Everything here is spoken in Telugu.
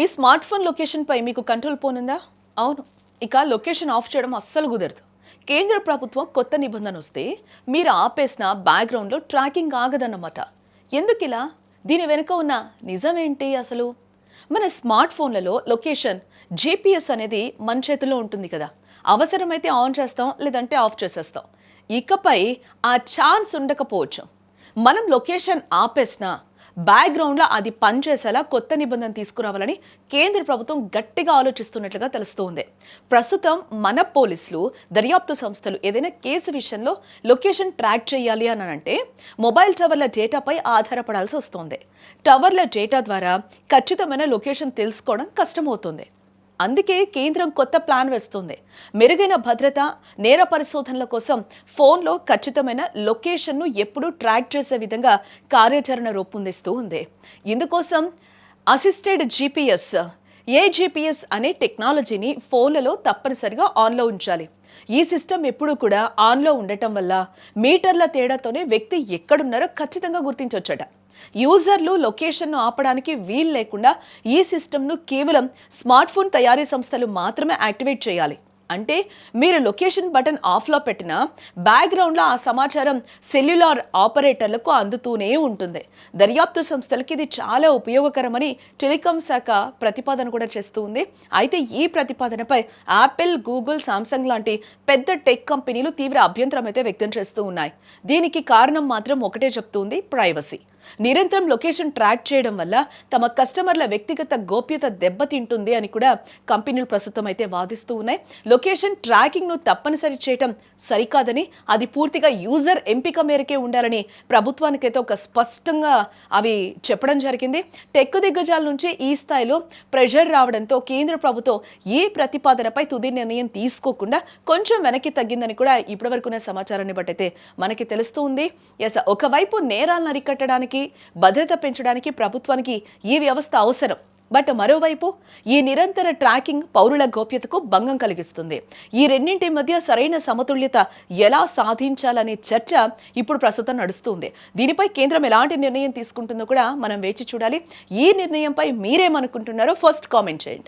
మీ స్మార్ట్ ఫోన్ లొకేషన్ పై మీకు కంట్రోల్ పోనుందా? అవును. ఇక లొకేషన్ ఆఫ్ చేయడం అస్సలు కుదరదు. కేంద్ర ప్రభుత్వం కొత్త నిబంధన వస్తే మీరు ఆపేసిన బ్యాక్గ్రౌండ్లో ట్రాకింగ్ ఆగదన్నమాట. ఎందుకిలా? దీని వెనుక ఉన్న నిజమేంటి అసలు? మన స్మార్ట్ ఫోన్లలో లొకేషన్ జీపీఎస్ అనేది మన చేతిలో ఉంటుంది కదా. అవసరమైతే ఆన్ చేస్తాం, లేదంటే ఆఫ్ చేసేస్తాం. ఇకపై ఆ ఛాన్స్ ఉండకపోవచ్చు. మనం లొకేషన్ ఆపేసినా బ్యాక్గ్రౌండ్లో అది పనిచేసేలా కొత్త నిబంధన తీసుకురావాలని కేంద్ర ప్రభుత్వం గట్టిగా ఆలోచిస్తున్నట్లుగా తెలుస్తోంది. ప్రస్తుతం మన పోలీసులు, దర్యాప్తు సంస్థలు ఏదైనా కేసు విషయంలో లొకేషన్ ట్రాక్ చేయాలి అని అంటే మొబైల్ టవర్ల డేటాపై ఆధారపడాల్సి వస్తోంది. టవర్ల డేటా ద్వారా ఖచ్చితమైన లొకేషన్ తెలుసుకోవడం కష్టమవుతుంది. అందుకే కేంద్రం కొత్త ప్లాన్ వేస్తుంది. మెరుగైన భద్రత, నేర పరిశోధనల కోసం ఫోన్లో ఖచ్చితమైన లొకేషన్ను ఎప్పుడూ ట్రాక్ చేసే విధంగా కార్యాచరణ రూపొందిస్తూ ఉంది. ఇందుకోసం అసిస్టెడ్ జీపీఎస్, ఏజీపీఎస్ అనే టెక్నాలజీని ఫోన్లలో తప్పనిసరిగా ఆన్లో ఉంచాలి. ఈ సిస్టమ్ ఎప్పుడూ కూడా ఆన్లో ఉండటం వల్ల మీటర్ల తేడాతోనే వ్యక్తి ఎక్కడున్నారో ఖచ్చితంగా గుర్తించవచ్చట. యూజర్లు లొకేషన్ను ఆపడానికి వీలు లేకుండా ఈ సిస్టమ్ను కేవలం స్మార్ట్ ఫోన్ తయారీ సంస్థలు మాత్రమే యాక్టివేట్ చేయాలి. అంటే మీరు లొకేషన్ బటన్ ఆఫ్లో పెట్టినా బ్యాక్గ్రౌండ్లో ఆ సమాచారం సెల్యులార్ ఆపరేటర్లకు అందుతూనే ఉంటుంది. దర్యాప్తు సంస్థలకి ఇది చాలా ఉపయోగకరమని టెలికాం శాఖ ప్రతిపాదన కూడా చేస్తూ ఉంది. అయితే ఈ ప్రతిపాదనపై యాపిల్, గూగుల్, సామ్సంగ్ లాంటి పెద్ద టెక్ కంపెనీలు తీవ్ర అభ్యంతరం అయితే వ్యక్తం చేస్తూ ఉన్నాయి. దీనికి కారణం మాత్రం ఒకటే చెప్తుంది: ప్రైవసీ. నిరంతరం లొకేషన్ ట్రాక్ చేయడం వల్ల తమ కస్టమర్ల వ్యక్తిగత గోప్యత దెబ్బతింటుంది అని కూడా కంపెనీలు ప్రస్తుతం అయితే వాదిస్తూ ఉన్నాయి. లొకేషన్ ట్రాకింగ్ను తప్పనిసరి చేయడం సరికాదని, అది పూర్తిగా యూజర్ ఎంపిక మేరకే ఉండాలని ప్రభుత్వానికైతే ఒక స్పష్టంగా అవి చెప్పడం జరిగింది. టెక్ దిగ్గజాల నుంచి ఈ స్థాయిలో ప్రెషర్ రావడంతో కేంద్ర ప్రభుత్వం ఈ ప్రతిపాదనపై తుది నిర్ణయం తీసుకోకుండా కొంచెం వెనక్కి తగ్గిందని కూడా ఇప్పటివరకున్న సమాచారాన్ని బట్టి అయితే మనకి తెలుస్తూ ఉంది. ఒకవైపు నేరాలను అరికట్టడానికి, భద్రత పెంచడానికి ప్రభుత్వానికి ఈ వ్యవస్థ అవసరం. బట్ మరోవైపు ఈ నిరంతర ట్రాకింగ్ పౌరుల గోప్యతకు భంగం కలిగిస్తుంది. ఈ రెండింటి మధ్య సరైన సమతుల్యత ఎలా సాధించాలనే చర్చ ఇప్పుడు ప్రస్తుతం నడుస్తుంది. దీనిపై కేంద్రం ఎలాంటి నిర్ణయం తీసుకుంటుందో కూడా మనం వేచి చూడాలి. ఈ నిర్ణయంపై మీరేమనుకుంటున్నారో ఫస్ట్ కామెంట్ చేయండి.